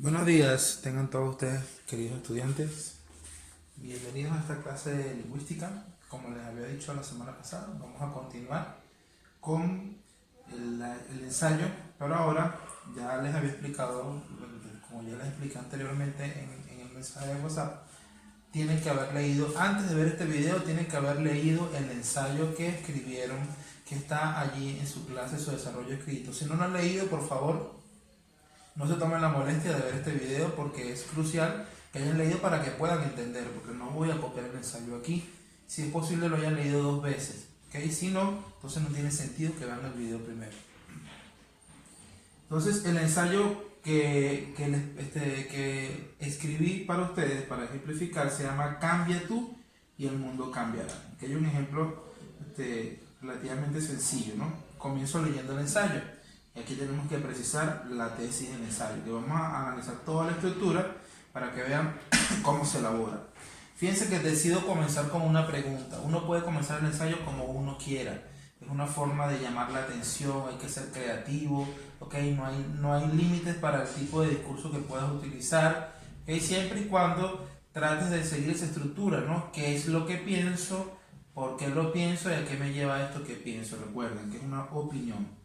Buenos días, tengan todos ustedes, queridos estudiantes. Bienvenidos a esta clase de lingüística. Como les había dicho la semana pasada, vamos a continuar con el ensayo, pero ahora ya les había explicado, como ya les expliqué anteriormente en el mensaje de WhatsApp, tienen que haber leído, antes de ver este video, tienen que haber leído el ensayo que escribieron, que está allí en su clase, su desarrollo escrito. Si no lo han leído, por favor, no se tomen la molestia de ver este video porque es crucial que hayan leído para que puedan entender, porque no voy a copiar el ensayo aquí. Si es posible lo hayan leído 2 veces, ¿ok? Si no, entonces no tiene sentido que vean el video primero. Entonces el ensayo que escribí para ustedes, para ejemplificar, se llama Cambia tú y el mundo cambiará. Aquí hay un ejemplo relativamente sencillo, ¿no? Comienzo leyendo el ensayo. Y aquí tenemos que precisar la tesis del ensayo, que vamos a analizar toda la estructura para que vean cómo se elabora. Fíjense que decido comenzar con una pregunta. Uno puede comenzar el ensayo como uno quiera. Es una forma de llamar la atención, hay que ser creativo, ¿okay? No hay límites para el tipo de discurso que puedas utilizar, ¿okay? Siempre y cuando trates de seguir esa estructura, ¿no? ¿Qué es lo que pienso? ¿Por qué lo pienso? ¿Y a qué me lleva esto que pienso? Recuerden que es una opinión.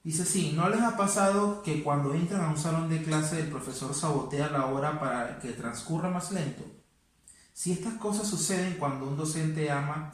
Dice así: ¿no les ha pasado que cuando entran a un salón de clase el profesor sabotea la hora para que transcurra más lento? Si estas cosas suceden cuando un docente ama,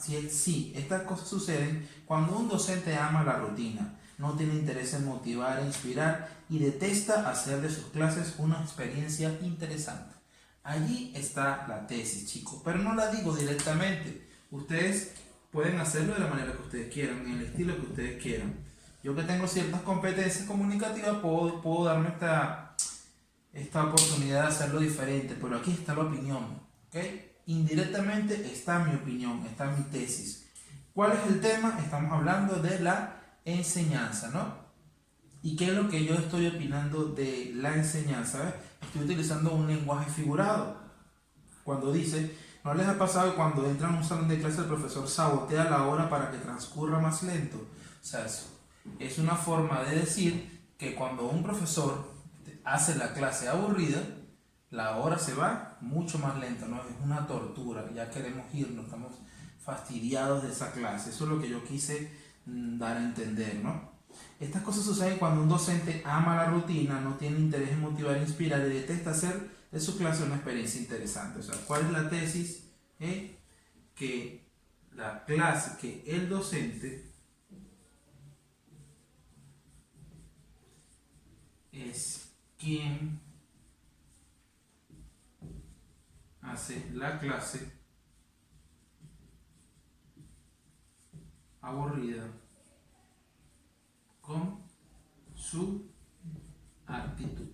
estas cosas suceden cuando un docente ama la rutina, no tiene interés en motivar e inspirar y detesta hacer de sus clases una experiencia interesante. Allí está la tesis, chicos, pero no la digo directamente. Ustedes pueden hacerlo de la manera que ustedes quieran, en el estilo que ustedes quieran. Yo que tengo ciertas competencias comunicativas puedo darme esta oportunidad de hacerlo diferente, pero aquí está la opinión, ¿ok? Indirectamente está mi opinión, está mi tesis. ¿Cuál es el tema? Estamos hablando de la enseñanza, ¿no? ¿Y qué es lo que yo estoy opinando de la enseñanza? Estoy utilizando un lenguaje figurado. Cuando dice: ¿no les ha pasado cuando entran a un salón de clase el profesor sabotea la hora para que transcurra más lento? O sea, eso es una forma de decir que cuando un profesor hace la clase aburrida, la hora se va mucho más lenta, ¿no? Es una tortura, ya queremos irnos, estamos fastidiados de esa clase. Eso es lo que yo quise dar a entender, ¿no? Estas cosas suceden cuando un docente ama la rutina, no tiene interés en motivar e inspirar y detesta hacer de su clase una experiencia interesante. O sea, ¿cuál es la tesis? Que la clase, que el docente es quien hace la clase aburrida con su actitud.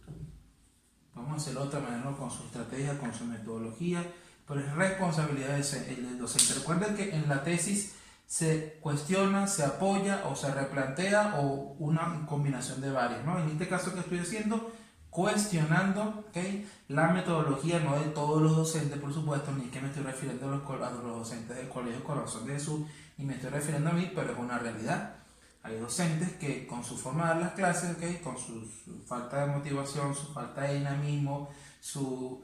Vamos a hacerlo de otra manera, ¿no? Con su estrategia, con su metodología, pero es responsabilidad del docente. Recuerden que en la tesis se cuestiona, se apoya o se replantea o una combinación de varias, ¿no? En este caso que estoy haciendo, cuestionando, ¿okay? La metodología, no de todos los docentes, por supuesto, ni que me estoy refiriendo a los docentes del Colegio Corazón de Jesús, y me estoy refiriendo a mí, pero es una realidad. Hay docentes que con su forma de dar las clases, ¿okay? Con su falta de motivación, su falta de dinamismo, su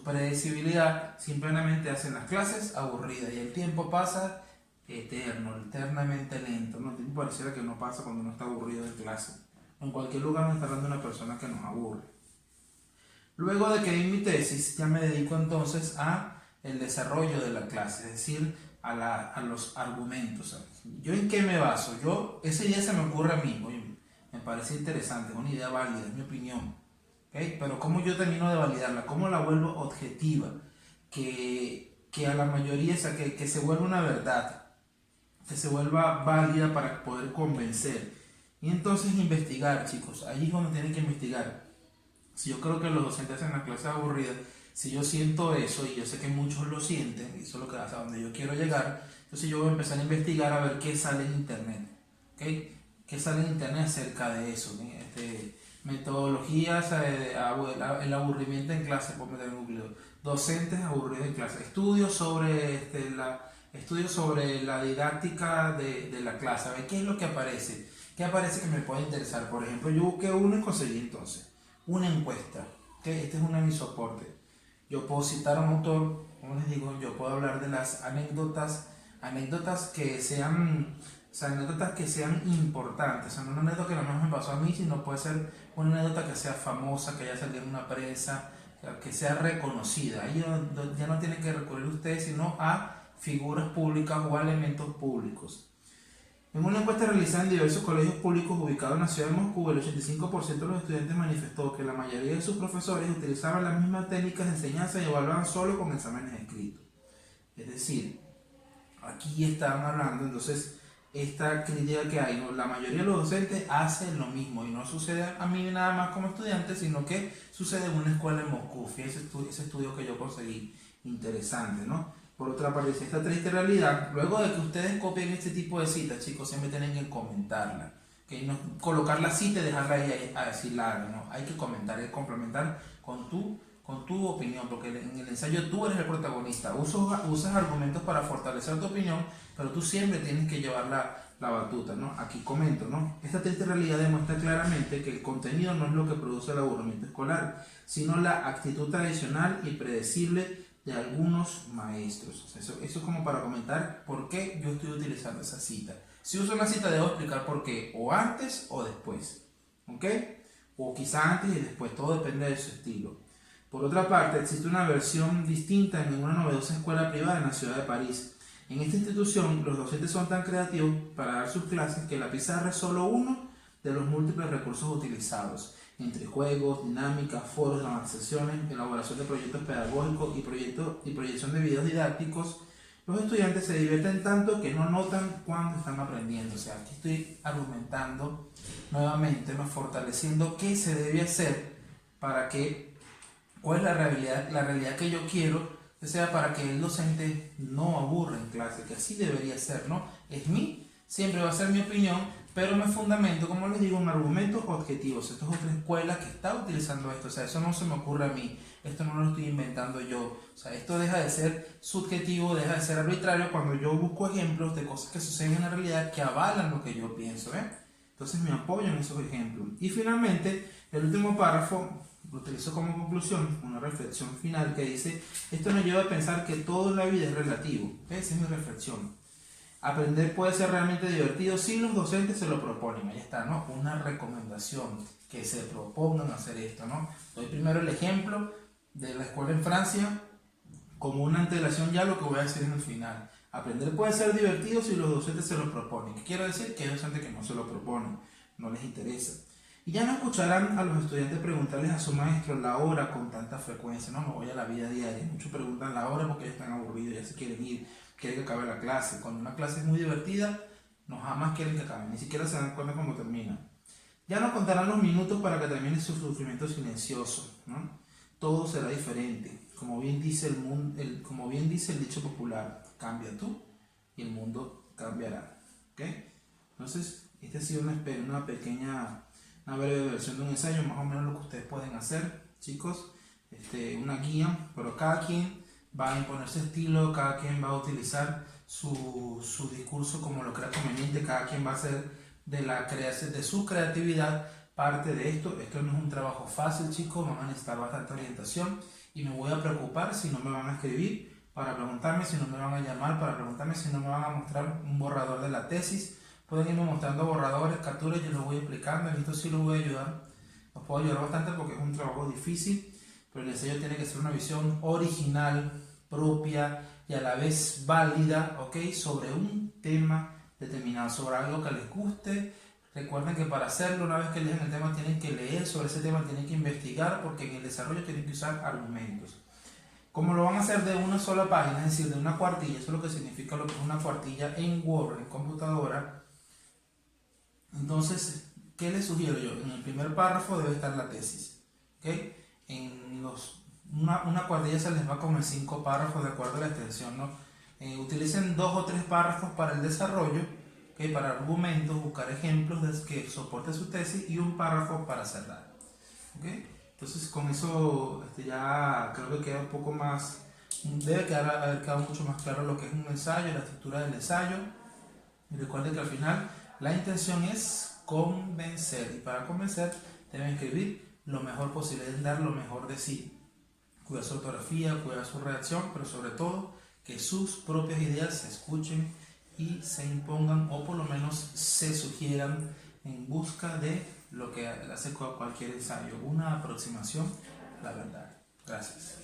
predecibilidad, simplemente hacen las clases aburridas y el tiempo pasa eternamente lento, ¿no? Pareciera que no pasa cuando uno está aburrido de clase. En cualquier lugar nos está hablando una persona que nos aburre. Luego de que di mi tesis, ya me dedico entonces a el desarrollo de la clase, es decir, a los argumentos. ¿Yo en qué me baso? Esa idea se me ocurre a mí, oye, me parece interesante, es una idea válida, es mi opinión, ¿okay? Pero ¿cómo yo termino de validarla? ¿Cómo la vuelvo objetiva? Que a la mayoría, o sea, que se vuelva una verdad, que se vuelva válida para poder convencer. Y entonces investigar, chicos, allí es donde tienen que investigar. Si yo creo que los docentes hacen las clases aburridas, si yo siento eso, y yo sé que muchos lo sienten, y eso es lo que hasta donde yo quiero llegar, entonces yo voy a empezar a investigar a ver qué sale en internet, ¿okay? ¿Qué sale en internet acerca de eso? Metodologías, el aburrimiento en clase, puedo meter en Google, docentes aburridos en clase, estudios sobre la didáctica de la clase, a ver qué es lo que aparece, qué aparece que me puede interesar. Por ejemplo, yo busqué uno y conseguí entonces una encuesta. ¿ok? Este es uno de mis soportes. Yo puedo citar a un autor, como les digo, yo puedo hablar de las anécdotas que sean, o sea, anécdotas que sean importantes. O sea, no una anécdota que no me pasó a mí, sino puede ser una anécdota que sea famosa, que haya salido en una prensa, que sea reconocida. Ahí ya no tienen que recurrir ustedes, sino a figuras públicas o a elementos públicos. En una encuesta realizada en diversos colegios públicos ubicados en la ciudad de Moscú, el 85% de los estudiantes manifestó que la mayoría de sus profesores utilizaban las mismas técnicas de enseñanza y evaluaban solo con exámenes escritos. Es decir, aquí estaban hablando, entonces, esta crítica que hay, ¿no? La mayoría de los docentes hacen lo mismo y no sucede a mí nada más como estudiante, sino que sucede en una escuela en Moscú. Fíjense ese estudio que yo conseguí, interesante, ¿no? Por otra parte, esta triste realidad, luego de que ustedes copien este tipo de citas, chicos, siempre tienen que comentarla. ¿Okay? No colocar la cita y dejarla ahí a decir larga, ¿no? Hay que comentar, hay que complementar con tu opinión, porque en el ensayo tú eres el protagonista. Usas argumentos para fortalecer tu opinión, pero tú siempre tienes que llevar la batuta, ¿no? Aquí comento, ¿no? Esta triste realidad demuestra claramente que el contenido no es lo que produce el aburrimiento escolar, sino la actitud tradicional y predecible de algunos maestros. O sea, eso es como para comentar por qué yo estoy utilizando esa cita. Si uso una cita debo explicar por qué, o antes o después, ¿ok? O quizá antes y después, todo depende de su estilo. Por otra parte, existe una versión distinta en una novedosa escuela privada en la ciudad de París. En esta institución, los docentes son tan creativos para dar sus clases que la pizarra es solo uno de los múltiples recursos utilizados, entre juegos, dinámicas, foros, dramatizaciones, elaboración de proyectos pedagógicos y proyección de videos didácticos. Los estudiantes se divierten tanto que no notan cuando están aprendiendo. O sea, aquí estoy argumentando nuevamente, fortaleciendo qué se debe hacer para que, cuál es la realidad que yo quiero, o sea, para que el docente no aburra en clase, que así debería ser, ¿no? Siempre va a ser mi opinión, pero me fundamento, como les digo, en argumentos objetivos. Esto es otra escuela que está utilizando esto, o sea, eso no se me ocurre a mí, esto no lo estoy inventando yo, o sea, esto deja de ser subjetivo, deja de ser arbitrario cuando yo busco ejemplos de cosas que suceden en la realidad que avalan lo que yo pienso, ¿eh? Entonces me apoyo en esos ejemplos. Y finalmente, el último párrafo lo utilizo como conclusión, una reflexión final que dice: esto nos lleva a pensar que todo en la vida es relativo. Esa es mi reflexión. Aprender puede ser realmente divertido si los docentes se lo proponen. Ahí está, ¿no? Una recomendación, que se propongan hacer esto, ¿no? Doy primero el ejemplo de la escuela en Francia como una antelación ya a lo que voy a decir en el final. Aprender puede ser divertido si los docentes se lo proponen. ¿Qué quiero decir? Que hay docentes que no se lo proponen, no les interesa. Y ya no escucharán a los estudiantes preguntarles a su maestro la hora con tanta frecuencia. No, me voy a la vida diaria. Muchos preguntan la hora porque ya están aburridos, ya se quieren ir, quieren que acabe la clase. Cuando una clase es muy divertida, no jamás quieren que acabe, ni siquiera se dan cuenta cuando termina. Ya no contarán los minutos para que termine su sufrimiento silencioso, ¿no? Todo será diferente. Como bien dice el dicho popular, cambia tú y el mundo cambiará. ¿Ok? Entonces, esta ha sido una pequeña, una breve versión de un ensayo, más o menos lo que ustedes pueden hacer, chicos. Una guía, pero cada quien va a imponer su estilo, cada quien va a utilizar su discurso como lo crea conveniente, cada quien va a hacer de su creatividad parte de esto. Esto no es un trabajo fácil, chicos, van a necesitar bastante orientación y me voy a preocupar si no me van a escribir para preguntarme, si no me van a llamar para preguntarme, si no me van a mostrar un borrador de la tesis. Pueden irme mostrando borradores, capturas, yo los voy explicando, en esto sí los voy a ayudar. Los puedo ayudar bastante porque es un trabajo difícil, pero el ensayo tiene que ser una visión original, propia y a la vez válida, ¿ok? Sobre un tema determinado, sobre algo que les guste. Recuerden que para hacerlo, una vez que eligen el tema, tienen que leer sobre ese tema, tienen que investigar, porque en el desarrollo tienen que usar argumentos. Como lo van a hacer de una sola página, es decir, de una cuartilla, eso es lo que significa lo que es una cuartilla en Word, en computadora. Entonces, ¿qué les sugiero yo? En el primer párrafo debe estar la tesis, ¿ok? Una cuartilla se les va como en 5 párrafos de acuerdo a la extensión, ¿no? Utilicen 2 o 3 párrafos para el desarrollo, ¿okay? Para argumentos, buscar ejemplos que soporten su tesis y un párrafo para cerrar, ¿okay? Entonces con eso ya creo que queda un poco más, debe haber quedado mucho más claro lo que es un ensayo, la estructura del ensayo. Y recuerden que al final la intención es convencer, y para convencer deben escribir lo mejor posible, deben dar lo mejor de sí. Cuidar su ortografía, cuidar su redacción, pero sobre todo que sus propias ideas se escuchen y se impongan o por lo menos se sugieran en busca de lo que hace cualquier ensayo, una aproximación a la verdad. Gracias.